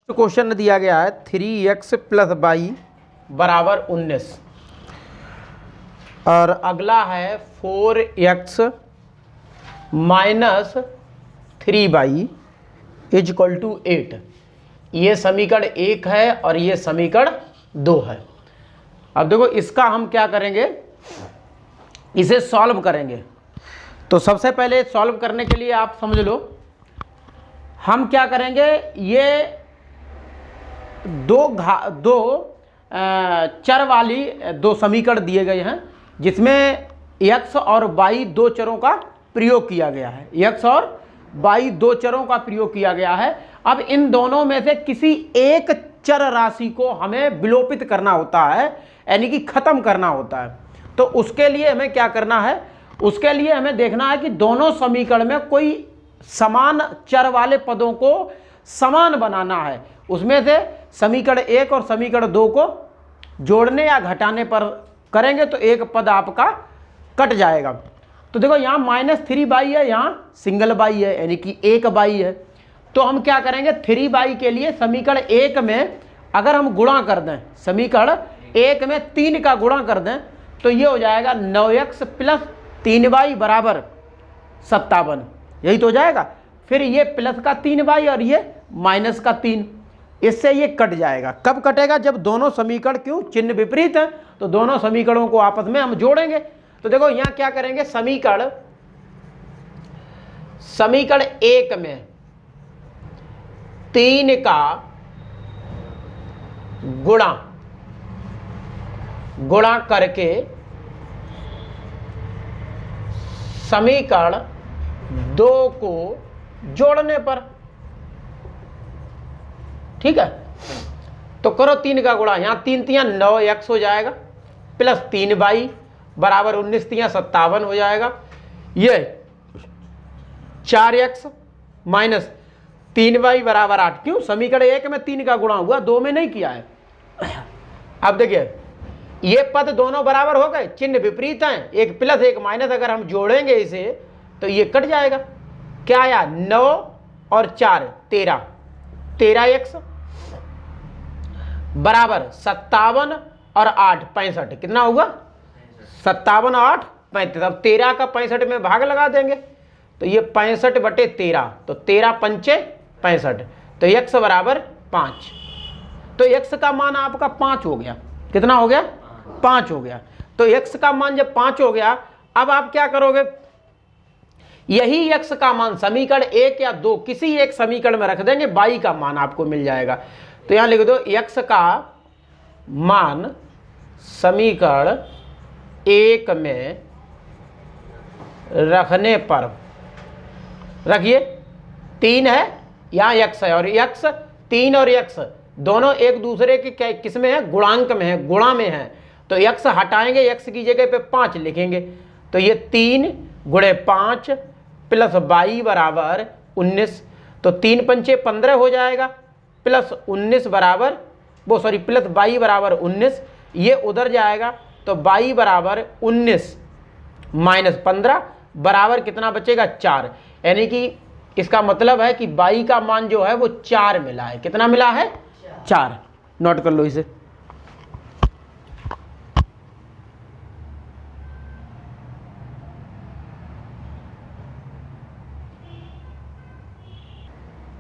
Question दिया गया है 3x प्लस वाई बराबर 19 और अगला है 4x minus 3y is equal to 8। ये समीकरण 1 है और ये समीकरण 2 है। अब देखो इसका हम क्या करेंगे, इसे सॉल्व करेंगे। तो सबसे पहले सॉल्व करने के लिए आप समझ लो हम क्या करेंगे, ये दो चर वाली दो समीकरण दिए गए हैं जिसमें x और y दो चरों का प्रयोग किया गया है। x और y दो चरों का प्रयोग किया गया है। अब इन दोनों में से किसी एक चर राशि को हमें विलोपित करना होता है, यानी कि खत्म करना होता है। तो उसके लिए हमें क्या करना है, उसके लिए हमें देखना है कि दोनों समीकरण में कोई समान चर वाले पदों को समान बनाना है। उसमें से समीकरण 1 और समीकरण 2 को जोड़ने या घटाने पर करेंगे तो एक पद आपका कट जाएगा। तो देखो यहाँ -3y है, यहाँ सिंगल y है, यानी कि 1y है। तो हम क्या करेंगे, 3y के लिए समीकरण 1 में अगर हम गुणा कर दें, समीकरण 1 में 3 का गुणा कर दें तो ये हो जाएगा 9x प्लस 3y बराबर 57। यही तो हो जाएगा। फिर ये प्लस का 3y और ये माइनस का 3, इससे ये कट जाएगा। कब कटेगा, जब दोनों समीकरण क्यों चिन्ह विपरीत है, तो दोनों समीकरणों को आपस में हम जोड़ेंगे। तो देखो यहाँ क्या करेंगे, समीकरण 1 में 3 का गुणा करके समीकरण 2 को जोड़ने पर, ठीक है। तो करो 3 का गुणा, यहाँ 3 तियाँ 9x हो जाएगा प्लस 3y बराबर 19 तियाँ 57 हो जाएगा। ये 4x माइनस 3y बराबर 8। क्यों, समीकरण 1 में 3 का गुणा हुआ, 2 में नहीं किया है। अब देखिए ये पद दोनों बराबर हो गए, चिन्ह विपरीत हैं, एक प्लस एक माइनस। अगर हम जोड़ेंगे इसे तो ये कट जाएगा। क्या आया, 9 और 4 13x बराबर 57 और 8 65। कितना होगा, 57 और 8 35। अब 13 का 65 में भाग लगा देंगे तो ये 65/13, तो 13 पंचे 65, तो x बराबर 5। तो x का मान आपका 5 हो गया। कितना हो गया, 5 हो गया। तो x का मान जब 5 हो गया, अब आप क्या करोगे, यही x का मान समीकरण 1 या 2 किसी एक समीकरण में रख देंगे, y का मान आपको मिल जाएगा। तो यहां लिख दो x का मान समीकरण 1 में रखने पर, रखिए 3 है, यहां x है, और x 3 और x दोनों एक दूसरे के किस में है, गुणांक में है, गुणा में है। तो x हटाएंगे, x की जगह पे 5 लिखेंगे। तो ये 3 गुणे 5 प्लस y बराबर 19, तो 3 पंचे 15 हो जाएगा, प्लस 19 बराबर प्लस y बराबर 19, ये उधर जाएगा। तो y बराबर 19 माइनस 15 बराबर कितना बचेगा, 4। यानी कि इसका मतलब है कि y का मान जो है वो 4 मिला है। कितना मिला है, 4। नोट कर लो इसे।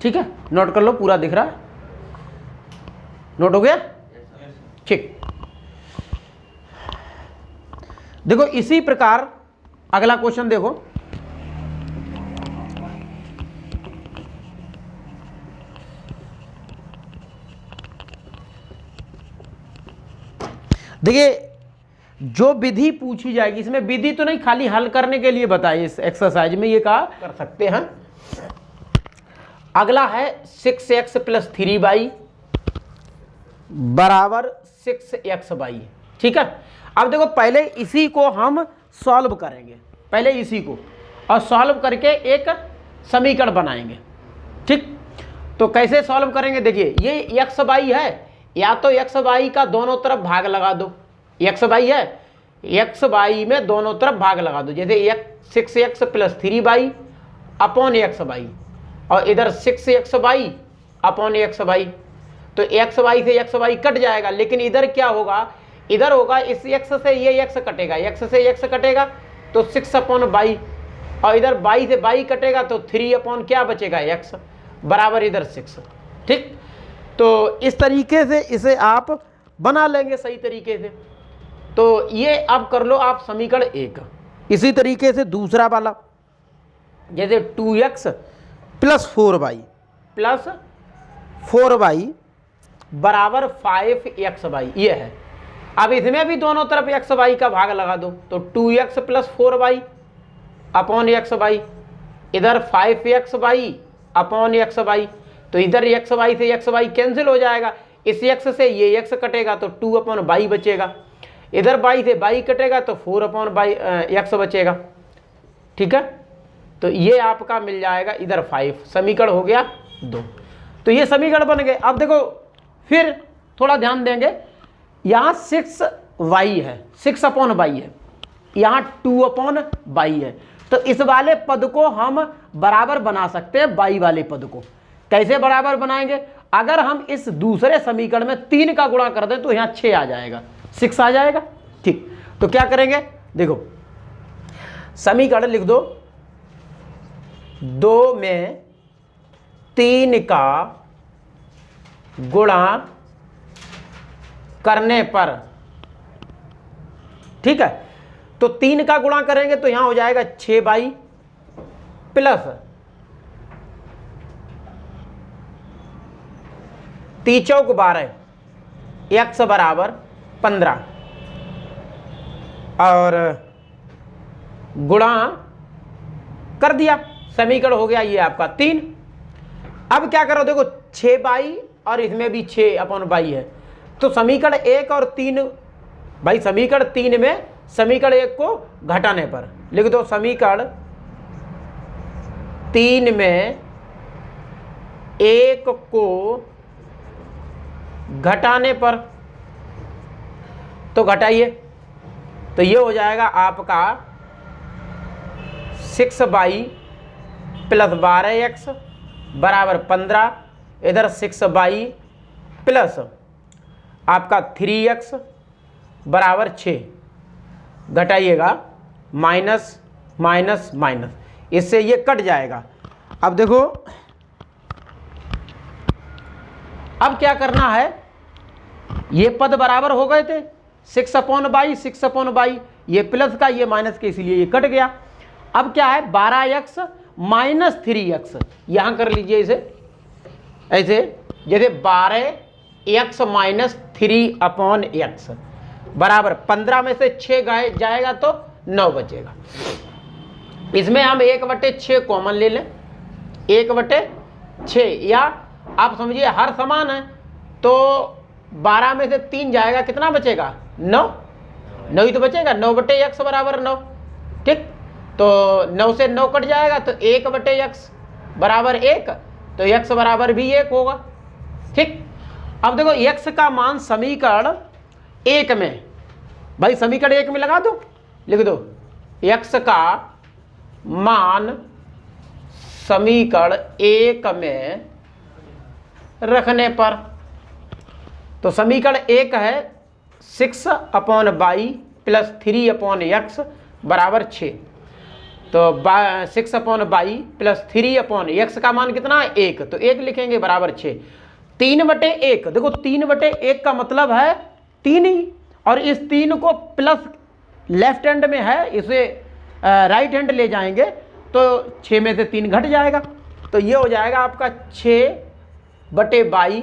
ठीक है, नोट कर लो, पूरा दिख रहा है, नोट हो गया, ठीक। देखो इसी प्रकार अगला क्वेश्चन देखो, देखिए जो विधि पूछी जाएगी, इसमें विधि तो नहीं, खाली हल करने के लिए बताइए। इस एक्सरसाइज में ये कहा कर सकते हैं। अगला है 6x प्लस 3y बराबर 6xy, ठीक है। अब देखो पहले इसी को हम सॉल्व करेंगे, पहले इसी को, और सॉल्व करके एक समीकरण बनाएंगे, ठीक। तो कैसे सॉल्व करेंगे, देखिए ये xy है, या तो xy का दोनों तरफ भाग लगा दो, xy है, xy में दोनों तरफ भाग लगा दो। जैसे 6x plus 3y upon xy, और इधर 6xy अपॉन xy, तो एक्स वाई से एक्स वाई कट जाएगा, लेकिन इधर क्या होगा, इधर होगा इस एक्स से ये एक्स कटेगा, एक्स से एक्स कटेगा तो 6/22, और इधर बाई से बाई कटेगा तो 3 क्या बचेगा एक्स, बराबर इधर 6। ठीक, तो इस तरीके से इसे आप बना लेंगे सही तरीके से। तो ये अब कर लो आप समीकरण 1। इसी तरीके से दूसरा वाला, जैसे 2x + 4y बराबर 5xy, ये है। अब इसमें भी दोनों तरफ एक्स वाई का भाग लगा दो, तो 2x + 4y upon x Y, इधर 5xy अपॉन एक्स वाई, तो इधर एक्स वाई से एक्स वाई कैंसिल हो जाएगा, इस एक्स से ये एक्स कटेगा तो 2/y बचेगा, इधर बाई से बाई कटेगा तो 4/x बचेगा। ठीक है, तो ये आपका मिल जाएगा इधर 5, समीकरण हो गया 2। तो ये समीकरण बन गए। अब देखो फिर थोड़ा ध्यान देंगे, यहाँ 6y है, 6/y है, यहाँ 2/y है, तो इस वाले पद को हम बराबर बना सकते हैं y वाले पद को। कैसे बराबर बनाएंगे, अगर हम इस दूसरे समीकरण में 3 का गुणा कर दें तो यहाँ 6 आ जाएगा, 6 आ जाएगा। ठीक, तो क्या करेंगे, देखो समीकरण लिख दो, 2 में 3 का गुणा करने पर, ठीक है, तो 3 का गुणा करेंगे तो यहां हो जाएगा 6y प्लस 3 चौक 12 x बराबर 15 और गुणा कर दिया, समीकरण हो गया ये आपका 3। अब क्या करो, देखो 6y और इसमें भी 6/y है, तो समीकरण 1 और 3, भाई समीकरण 3 में समीकरण 1 को घटाने पर लिख दो, समीकरण 3 में 1 को घटाने पर, तो घटाइए, तो ये हो जाएगा आपका 6y प्लस 12x बराबर 15, इधर 6y प्लस आपका 3x बराबर 6, घटाइएगा माइनस माइनस माइनस, इससे ये कट जाएगा। अब देखो अब क्या करना है, ये पद बराबर हो गए थे, 6/y, ये प्लस का ये माइनस का, इसलिए ये कट गया। अब क्या है, 12x माइनस 3x, यहां कर लीजिए इसे ऐसे, जैसे 12x माइनस 3/x बराबर 15 में से 6 जाएगा तो 9 बचेगा। इसमें हम 1/6 कॉमन ले लें, 1/6, या आप समझिए हर समान है, तो 12 में से 3 जाएगा, कितना बचेगा, 9 ही तो बचेगा, 9/x बराबर 9। ठीक, तो 9 से 9 कट जाएगा तो 1/x बराबर 1, तो x बराबर भी 1 होगा। ठीक, अब देखो x का मान समीकरण 1 में, भाई समीकरण 1 में लगा दो, लिख दो x का मान समीकरण 1 में रखने पर, तो समीकरण 1 है 6/y प्लस 3/x बराबर 6, तो 6/y प्लस 3/x का मान कितना है, 1, तो 1 लिखेंगे बराबर 6। 3/1, देखो 3/1 का मतलब है 3 ही, और इस 3 को प्लस लेफ्ट हैंड में है, इसे राइट हैंड ले जाएंगे तो 6 में से 3 घट जाएगा, तो ये हो जाएगा आपका 6/y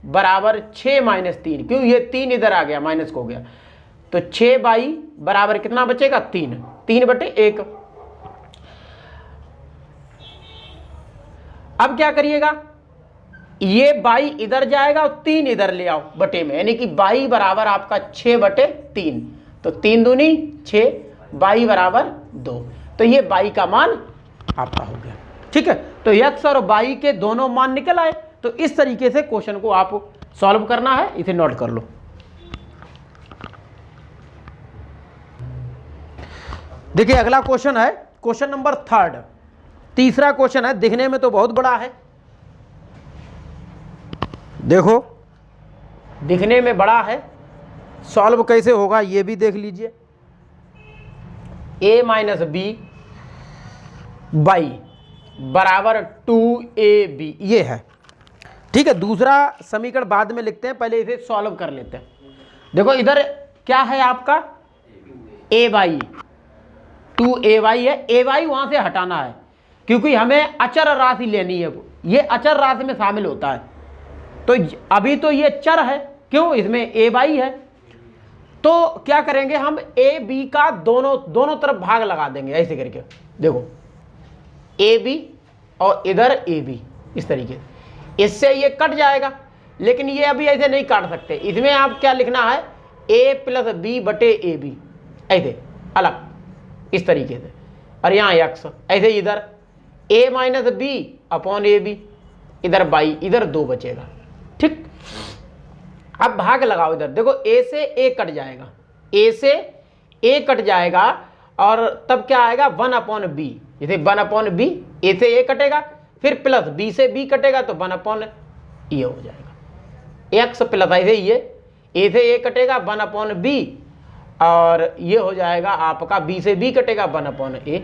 बराबर 6 माइनस 3, क्यों ये 3 इधर आ गया, माइनस को हो गया, तो 6y बराबर कितना बचेगा, 3/1। अब क्या करिएगा, ये बाई इधर जाएगा और 3 इधर ले आओ बटे में, यानी कि बाई बराबर आपका 6/3, तो 3 दूनी 6, बाई बराबर 2, तो ये बाई का मान आपका हो गया। ठीक है, तो x और y के दोनों मान निकल आए। तो इस तरीके से क्वेश्चन को आप सॉल्व करना है, इसे नोट कर लो। देखिए अगला क्वेश्चन है क्वेश्चन नंबर 3, तीसरा क्वेश्चन है, दिखने में तो बहुत बड़ा है। देखो दिखने में बड़ा है, सॉल्व कैसे होगा ये भी देख लीजिए। a माइनस बी बाई बराबर 2ab ये है, ठीक है। दूसरा समीकरण बाद में लिखते हैं, पहले इसे सॉल्व कर लेते हैं। देखो इधर क्या है आपका a बाई 2ay है, ay वहां से हटाना है क्योंकि हमें अचर राशि लेनी है, ये अचर राशि में शामिल होता है। तो अभी तो ये चर है, क्यों, इसमें a बाई है। तो क्या करेंगे हम, ए बी का दोनों तरफ भाग लगा देंगे ऐसे करके। देखो ए बी और इधर ए बी, इस तरीके से, इससे ये कट जाएगा। लेकिन ये अभी ऐसे नहीं काट सकते, इसमें आप क्या लिखना है, a प्लस बी बटे ए बी, ऐसे अलग इस तरीके से। और यहाँ x ऐसे, इधर a minus B upon A B, इधर बाई, इधर 2 बचेगा, ठीक। अब भाग लगाओ इधर, देखो a से a कट जाएगा, a से a कट जाएगा और तब क्या आएगा 1 अपॉन बी, जैसे 1 अपॉन बी, a से a कटेगा, फिर प्लस b से b कटेगा तो 1 अपॉन ये हो जाएगा x प्लस ऐसे ये a से a कटेगा 1 अपॉन b और ये हो जाएगा आपका b से b कटेगा 1 अपॉन a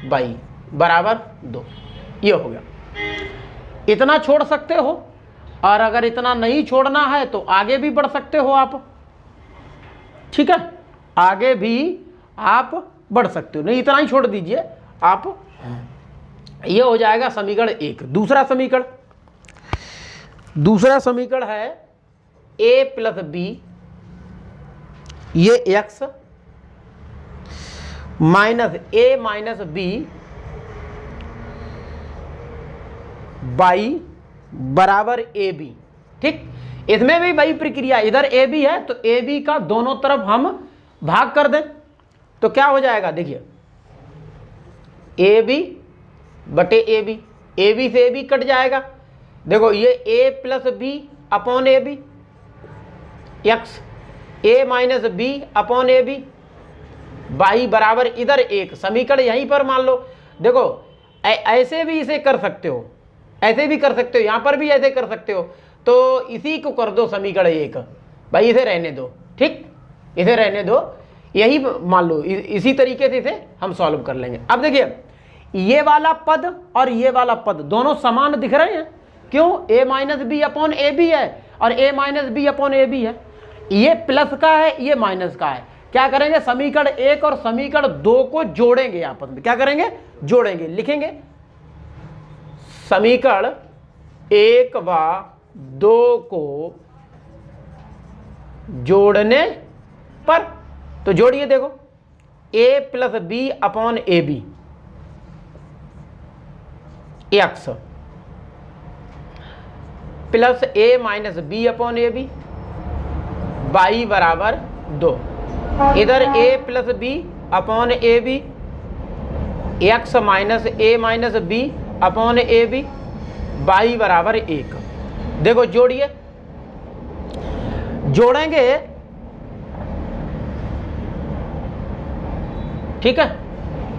बाई बराबर 2, ये हो गया। इतना छोड़ सकते हो, और अगर इतना नहीं छोड़ना है तो आगे भी बढ़ सकते हो आप, ठीक है, आगे भी आप बढ़ सकते हो, नहीं इतना ही छोड़ दीजिए आप। ये हो जाएगा समीकरण 1। दूसरा समीकरण है a प्लस बी, ये x minus a minus B by बराबर ए बी, ठीक। इसमें भी वही प्रक्रिया, इधर ए बी है तो ए बी का दोनों तरफ हम भाग कर दें तो क्या हो जाएगा, देखिए ए बी बटे ए बी से ए बी कट जाएगा। देखो ये a plus B upon A B, x a minus B upon A B by बराबर इधर 1। समीकरण यहीं पर मान लो, देखो ऐसे भी इसे कर सकते हो, ऐसे भी कर सकते हो, यहाँ पर भी ऐसे कर सकते हो, तो इसी को कर दो समीकरण 1, भाई इसे रहने दो, ठीक, इसे रहने दो, यही मान लो, इसी तरीके से इसे हम सॉल्व कर लेंगे। अब देखिए ये वाला पद और ये वाला पद दोनों समान दिख रहे हैं, क्यों, a minus B upon A B है और a minus B upon A B है, ये प्लस का है ये माइनस का है। क्या करेंगे, समीकरण 1 और समीकरण 2 को जोड़ेंगे आपस में, क्या करेंगे, जोड़ेंगे, लिखेंगे समीकरण 1 व 2 को जोड़ने पर, तो जोड़िए, देखो a plus B upon A B x plus a minus B upon A B by बराबर 2, इधर a plus B upon A B x minus a minus B upon A B by बराबर 1। देखो जोड़िए, जोड़ेंगे, ठीक है,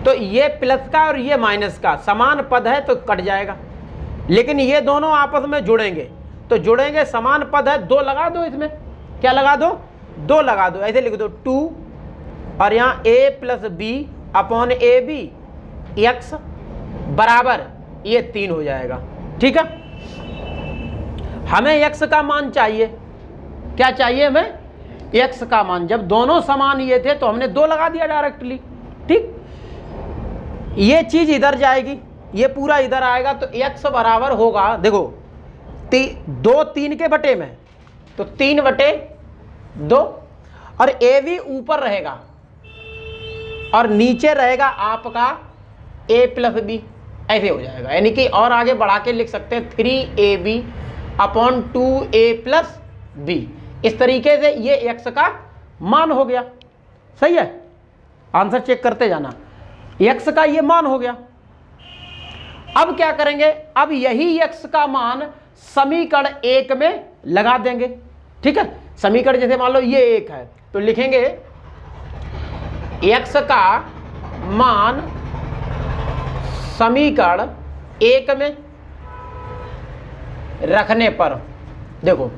तो ये प्लस का और ये माइनस का समान पद है तो कट जाएगा, लेकिन ये दोनों आपस में जुड़ेंगे तो जुड़ेंगे, समान पद है, 2 लगा दो इसमें, क्या लगा दो, 2 लगा दो, ऐसे लिख दो 2 और यहाँ a plus B upon A B x बराबर ये 3 हो जाएगा, ठीक है। हमें x का मान चाहिए, क्या चाहिए हमें, x का मान। जब दोनों समान ये थे तो हमने 2 लगा दिया डायरेक्टली, ठीक। ये चीज इधर जाएगी, ये पूरा इधर आएगा तो x बराबर होगा, देखो 2 3 के बटे में तो 3 बटे 2 और ए भी ऊपर रहेगा और नीचे रहेगा आपका a प्लस बी, ऐसे हो जाएगा। यानी कि और आगे बढ़ा के लिख सकते हैं 3ab upon 2a plus B, इस तरीके से ये x का मान हो गया, सही है। आंसर चेक करते जाना, x का ये मान हो गया। अब क्या करेंगे, अब यही x का मान समीकरण 1 में लगा देंगे, ठीक है। समीकरण जैसे मान लो ये 1 है तो लिखेंगे x का मान समीकरण 1 में रखने पर, देखो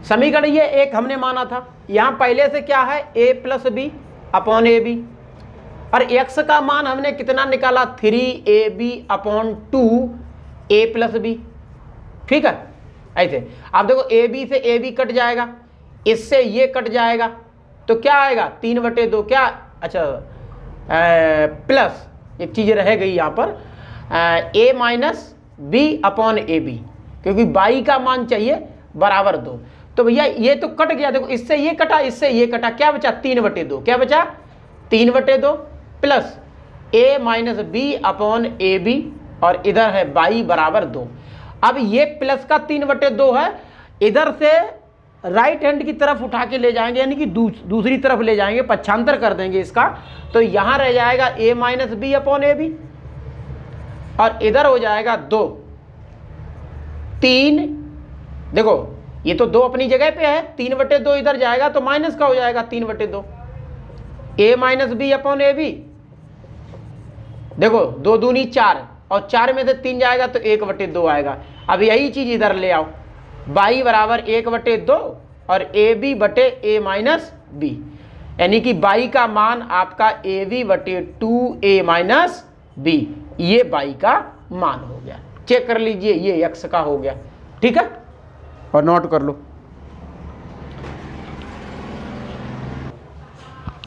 समीकरण ये एक हमने माना था, यहाँ पहले से क्या है a plus B upon A B, और x का मान हमने कितना निकाला 3ab upon 2a plus B. ठीक है, ऐसे अब देखो ए बी से ए बी कट जाएगा, इससे ये कट जाएगा, तो क्या आएगा 3/2 क्या, अच्छा प्लस एक चीज़ रह गई यहाँ पर a minus B upon A B, क्योंकि बाई का मान चाहिए बराबर 2। तो भैया ये तो कट गया, देखो इससे ये कटा इससे ये कटा, क्या बचा 3/2, क्या बचा 3/2 plus a minus B upon A B, और इधर है बाई बराबर 2। अब ये प्लस का 3/2 है, इधर से राइट हैंड की तरफ उठा के ले जाएंगे, यानी कि दूसरी तरफ ले जाएंगे, पक्षांतर कर देंगे इसका, तो यहाँ रह जाएगा a minus B upon A B, और इधर हो जाएगा 2 3, देखो ये तो 2 अपनी जगह पे है, 3/2 इधर जाएगा तो माइनस का हो जाएगा 3/2 a minus B upon A B, देखो 2 दूनी 4, और 4 में से 3 जाएगा तो 1/2 आएगा। अब यही चीज इधर ले आओ, बाई बराबर 1/2 और ए बी बटे ए माइनस बी, यानी कि बाई का मान आपका ए बी बटे 2a माइनस बी, ये बाई का मान हो गया। चेक कर लीजिए, ये x का हो गया। ठीक है, और नोट कर लो।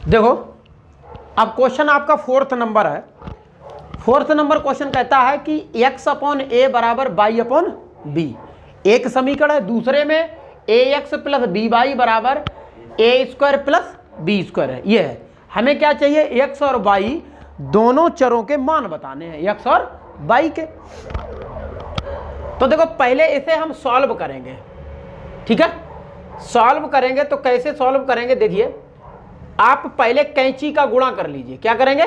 देखो अब क्वेश्चन आपका 4th नंबर है। 4th नंबर क्वेश्चन कहता है कि x अपॉन ए बराबर बाई अपॉन बी, एक समीकरण है, दूसरे में ax प्लस बी बाई बराबर ए स्क्वायर प्लस बी स्क्वायर है। ये है, हमें क्या चाहिए x और y दोनों चरों के मान बताने हैं, x और y के। तो देखो पहले इसे हम सॉल्व करेंगे। ठीक है, सॉल्व करेंगे तो कैसे सॉल्व करेंगे, देखिए आप पहले कैंची का गुणा कर लीजिए। क्या करेंगे,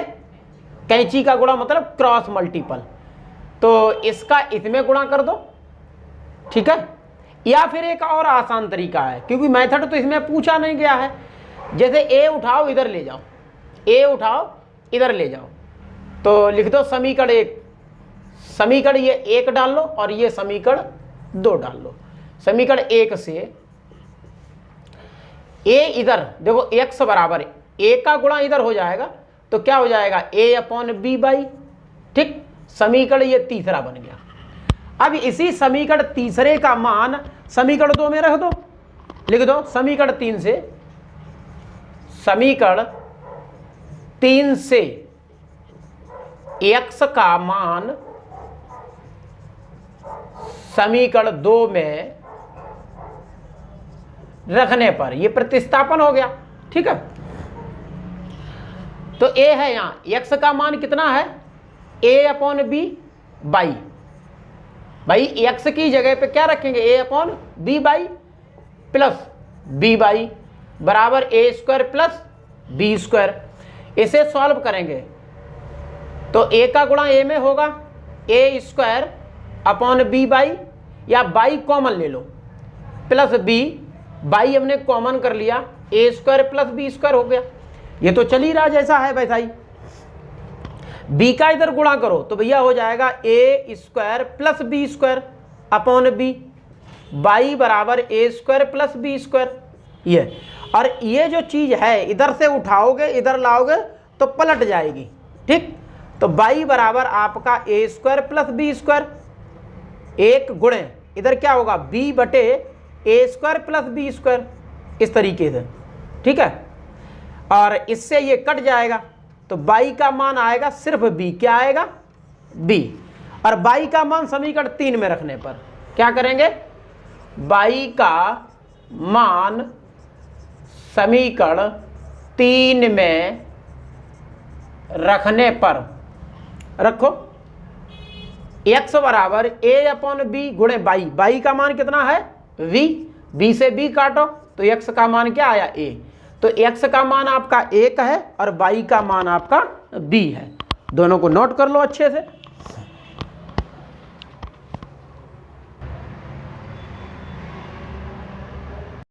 कैंची का गुणा मतलब क्रॉस मल्टीपल, तो इसका इसमें गुणा कर दो। ठीक है, या फिर एक और आसान तरीका है, क्योंकि मेथड तो इसमें पूछा नहीं गया है, जैसे a उठाओ इधर ले जाओ, a उठाओ इधर ले जाओ, तो लिख दो समीकरण 1, समीकरण ये 1 डाल लो और ये समीकरण 2 डाल लो। समीकरण 1 से a इधर देखो x बराबर a का गुणा इधर हो जाएगा, तो क्या हो जाएगा a अपॉन बी बाई। ठीक, समीकरण ये तीसरा बन गया। अब इसी समीकरण तीसरे का मान समीकरण 2 में रख दो, लिख दो समीकरण 3 से, समीकरण 3 से x का मान समीकरण 2 में रखने पर ये प्रतिस्थापन हो गया। ठीक है, तो a है, यहाँ x का मान कितना है a अपॉन बी बाई, भाई x की जगह पे क्या रखेंगे a upon B y plus B by बराबर ए स्क्वायर प्लस बी स्क्वायर। इसे सॉल्व करेंगे तो a का गुणा a में होगा A square upon B y, या बाई कॉमन ले लो, प्लस बी, बाई हमने कॉमन कर लिया, A square plus B square हो गया। ये तो चल ही रहा जैसा है वैसा ही। बी का इधर गुणा करो तो भैया हो जाएगा a square plus B square upon B, by बराबर ए स्क्वायर प्लस बी स्क्वायर। ये और ये जो चीज है इधर से उठाओगे इधर लाओगे तो पलट जाएगी। ठीक, तो बाई बराबर आपका ए स्क्वायर प्लस बी स्क्वायर, एक गुणे इधर क्या होगा बी बटे ए स्क्वायर प्लस बी स्क्वायर, इस तरीके से। ठीक है, और इससे ये कट जाएगा तो बाई का मान आएगा सिर्फ बी, क्या आएगा बी, और बाई का मान समीकरण 3 में रखने पर क्या करेंगे, बाई का मान समीकरण 3 में रखने पर रखो x बराबर a अपॉन बी गुणे बाई, बाई का मान कितना है v, b से b काटो तो x का मान क्या आया a, तो x का मान आपका 1 है और y का मान आपका b है। दोनों को नोट कर लो अच्छे से।